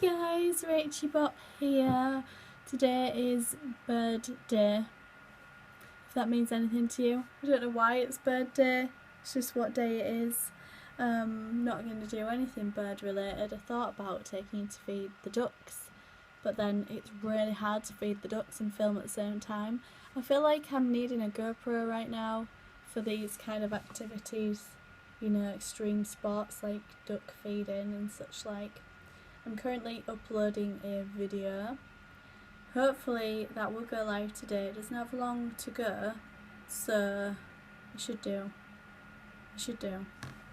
guys, Rachie Bop here. Today is bird day, if that means anything to you. I don't know why it's bird day, it's just what day it is. Not going to do anything bird related. I thought about taking to feed the ducks, but then it's really hard to feed the ducks and film at the same time. I feel like I'm needing a GoPro right now for these kind of activities, you know, extreme sports like duck feeding and such like. I'm currently uploading a video. Hopefully that will go live today. It doesn't have long to go, so it should do.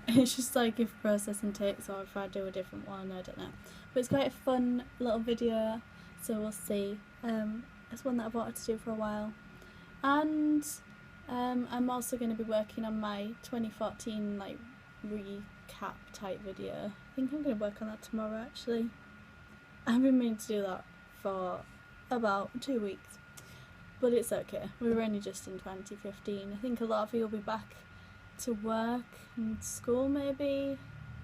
It's just like if processing takes or if I do a different one, I don't know. But it's quite a fun little video, so we'll see. It's one that I've wanted to do for a while. And I'm also going to be working on my 2014 like recap type video. I think I'm going to work on that tomorrow actually. I've been meaning to do that for about 2 weeks, but it's okay. We were only just in 2015. I think a lot of you will be back to work and school maybe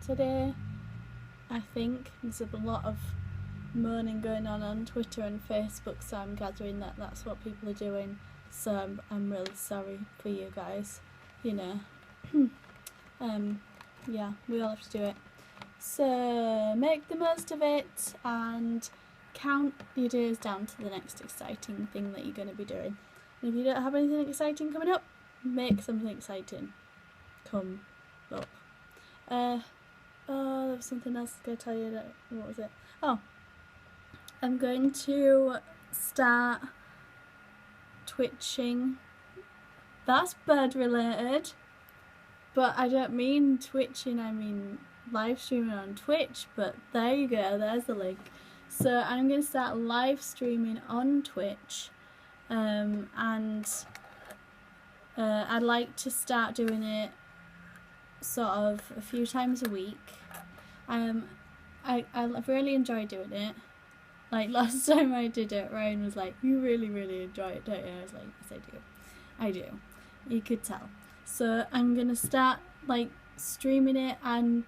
today. I think there's a lot of moaning going on Twitter and Facebook, so I'm gathering that that's what people are doing. So I'm really sorry for you guys, you know. Yeah, we all have to do it. So make the most of it and count your days down to the next exciting thing that you're going to be doing. And if you don't have anything exciting coming up, make something exciting come up. Oh, there was something else I was going to tell you. What was it? Oh, I'm going to start twitching. That's bird related, but I don't mean twitching, I mean live streaming on Twitch. But there you go, there's the link. So I'm going to start live streaming on Twitch, and I'd like to start doing it sort of a few times a week. I've really enjoyed doing it. Like last time I did it, Ryan was like, "You really enjoy it, don't you?" I was like, "Yes, I do. You could tell." So I'm gonna start like streaming it, and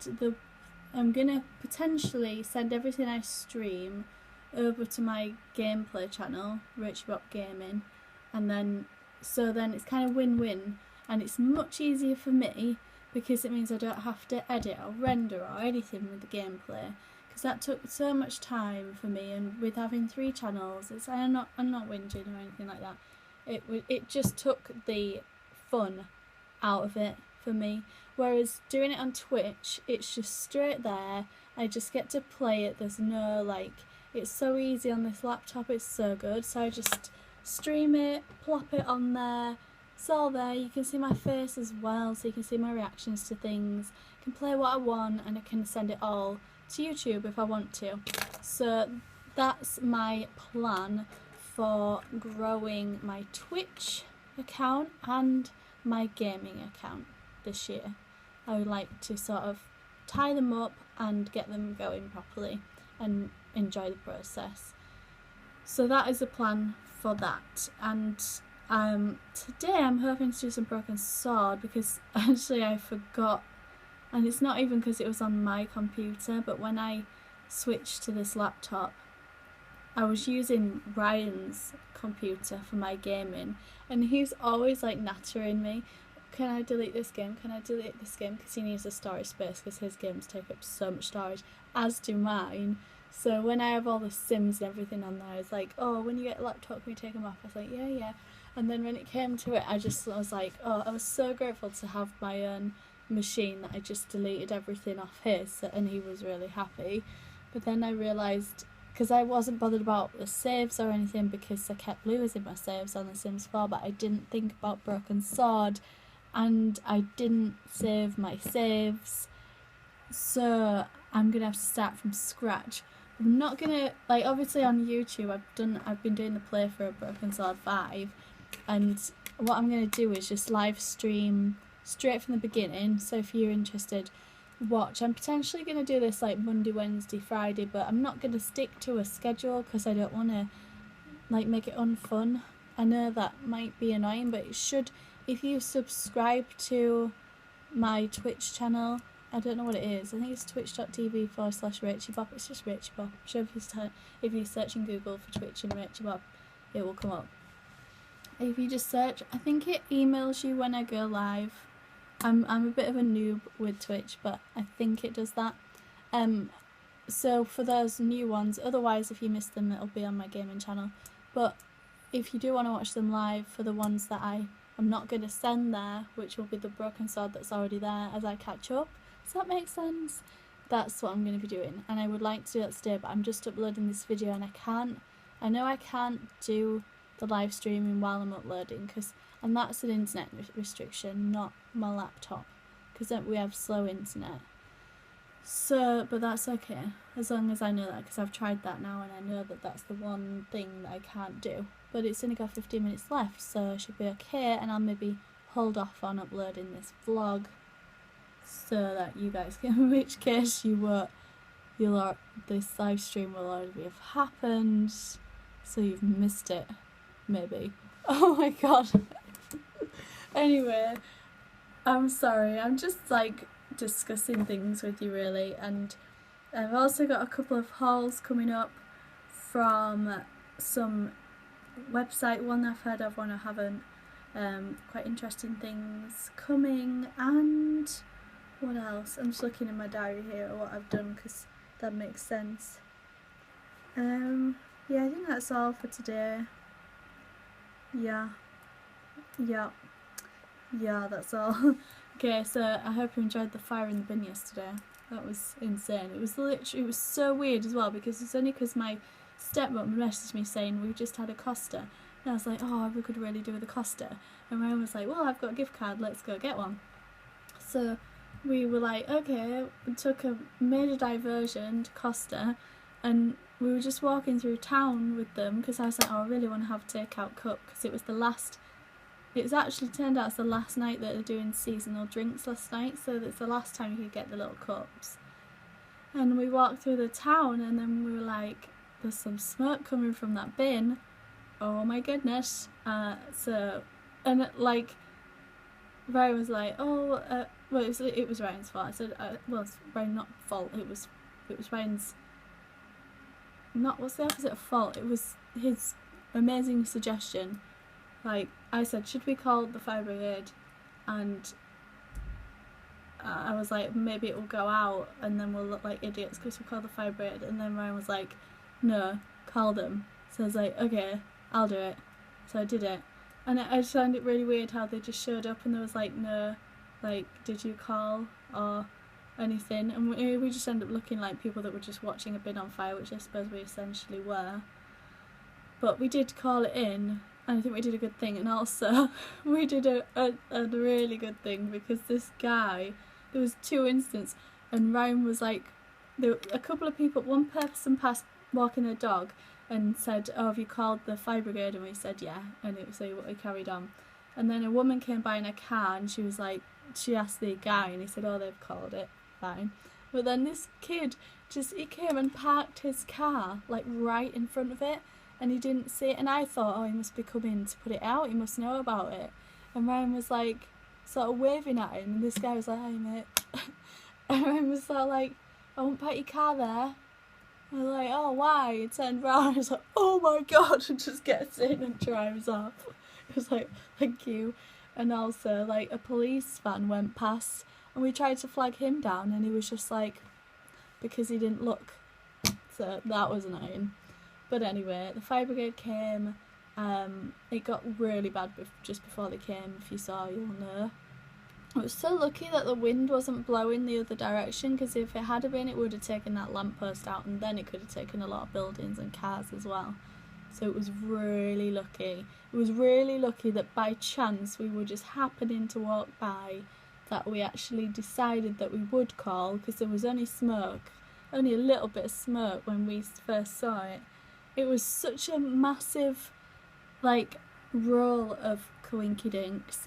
I'm gonna potentially send everything I stream over to my gameplay channel, Rachie Bop Gaming, and then it's kind of win-win, and it's much easier for me because it means I don't have to edit or render or anything with the gameplay. That took so much time for me, and with having 3 channels, I'm not whinging or anything like that. It just took the fun out of it for me. Whereas doing it on Twitch, it's just straight there. I just get to play it. There's no like, it's so easy on this laptop. It's so good. So I just stream it, plop it on there. It's all there. You can see my face as well, so you can see my reactions to things. I can play what I want, and I can send it all to YouTube if I want to. So that's my plan for growing my Twitch account and my gaming account this year. I would like to sort of tie them up and get them going properly and enjoy the process. So that is the plan for that. And today I'm hoping to do some Broken Sword, because actually I forgot. And it's not even because it was on my computer, but when I switched to this laptop, I was using Ryan's computer for my gaming, and he's always like nattering me, "Can I delete this game? Can I delete this game?" Because he needs the storage space, because his games take up so much storage, as do mine. So when I have all the Sims and everything on there, it's like, "Oh, when you get a laptop, can we take them off?" I was like, yeah. And then when it came to it, I was like, oh, I was so grateful to have my own machine that I just deleted everything off his, and he was really happy. But then I realised, because I wasn't bothered about the saves or anything, because I kept losing my saves on The Sims 4, but I didn't think about Broken Sword, and I didn't save my saves, so I'm gonna have to start from scratch. I'm not gonna, like, obviously on YouTube I've been doing the playthrough of Broken Sword 5, and what I'm gonna do is just live stream straight from the beginning. So if you're interested, watch. I'm potentially going to do this like Monday, Wednesday, Friday, but I'm not going to stick to a schedule because I don't want to like make it unfun. I know that might be annoying, but it should, if you subscribe to my Twitch channel, I don't know what it is. I think it's twitch.tv/RachyBob. It's just Rachy Bob. I'm sure if you search in Google for Twitch and Rachy Bob, it will come up. If you just search, I think it emails you when I go live. I'm a bit of a noob with Twitch, but I think it does that. So for those new ones, otherwise if you missed them, it'll be on my gaming channel. But if you do want to watch them live, for the ones that I'm not going to send there, which will be the broken sword that's already there as I catch up. Does that make sense? That's what I'm going to be doing, and I would like to do that today, but I'm just uploading this video and I know I can't do the live streaming while I'm uploading, and that's an internet restriction, not my laptop, because we have slow internet. So, but that's okay, as long as I know that, because I've tried that now and I know that that's the one thing that I can't do. But it's only got 15 minutes left, so it should be okay, and I'll maybe hold off on uploading this vlog so that you guys can, in which case this live stream will already have happened, so you've missed it, maybe. Oh my god. Anyway, I'm sorry, I'm just like discussing things with you really, and I've also got a couple of hauls coming up from some website, one I've heard of, one I haven't. Quite interesting things coming, and what else? I'm just looking in my diary here at what I've done, because that makes sense. Yeah, I think that's all for today. Yeah, that's all. Okay, so I hope you enjoyed the fire in the bin yesterday. That was insane. It was so weird as well, because it's only because my stepmom messaged me saying we just had a Costa, and I was like, oh, we could really do with a Costa, and my mum was like, well, I've got a gift card, let's go get one. So we were like, okay, we made a diversion to Costa, and we were just walking through town with them, because I was like, oh, I really want to have a takeout cup, because it's actually turned out it's the last night that they're doing seasonal drinks last night, so it's the last time you could get the little cups. And we walked through the town, and then we were like, there's some smoke coming from that bin. Oh my goodness. And like, Ryan was like, oh, well, it was Ryan's fault. I said, well, it's Ryan, not fault. It was Ryan's. Not, what's the opposite of fault? It was his amazing suggestion. Like, I said, should we call the fire brigade? And I was like, maybe it will go out and then we'll look like idiots because we call the fire brigade. And then Ryan was like, no, call them. So I was like, okay, I'll do it. So I did it. And I just found it really weird how they just showed up and there was like, no, like, did you call or anything? And we just ended up looking like people that were just watching a bin on fire, which I suppose we essentially were. But we did call it in, and I think we did a good thing. And also, we did a really good thing, because this guy, there was 2 incidents, and Ryan was like, there were a couple of people, one person passed walking a dog and said, oh, have you called the fire brigade? And we said, yeah, and we carried on. And then a woman came by in a car, and she was like, she asked the guy, and he said, oh, they've called it, fine. But then this kid he came and parked his car like right in front of it, and he didn't see it, and I thought, oh, he must be coming to put it out, he must know about it. And Ryan was like sort of waving at him, and this guy was like, hi mate. And Ryan was sort of like, I won't park your car there. I was like, oh, why? He turned round, I was like, oh my god, and just gets in and drives off. It was like, thank you. And also, like, a police van went past, and we tried to flag him down, and he was just like, because he didn't look. So that was annoying. But anyway, the fire brigade came. It got really bad just before they came. If you saw, you'll know. I was so lucky that the wind wasn't blowing the other direction, because if it had been, it would have taken that lamppost out, and then it could have taken a lot of buildings and cars as well. So it was really lucky. It was really lucky that by chance we were just happening to walk by, that we actually decided that we would call, because there was only smoke, only a little bit of smoke when we first saw it. It was such a massive, like, roll of coinkydinks.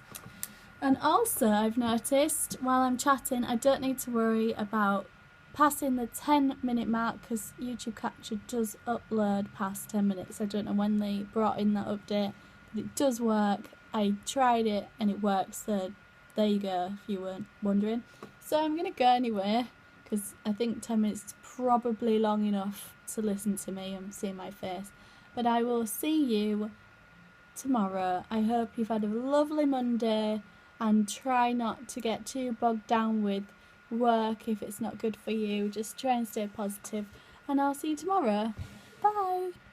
And also, I've noticed while I'm chatting, I don't need to worry about passing the 10-minute mark, because YouTube Capture does upload past 10 minutes. I don't know when they brought in that update, but it does work. I tried it and it works, so there you go if you weren't wondering. So I'm going to go anyway, because I think 10 minutes is probably long enough to listen to me and see my face. But I will see you tomorrow. I hope you've had a lovely Monday, and try not to get too bogged down with work if it's not good for you. Just try and stay positive, and I'll see you tomorrow. Bye.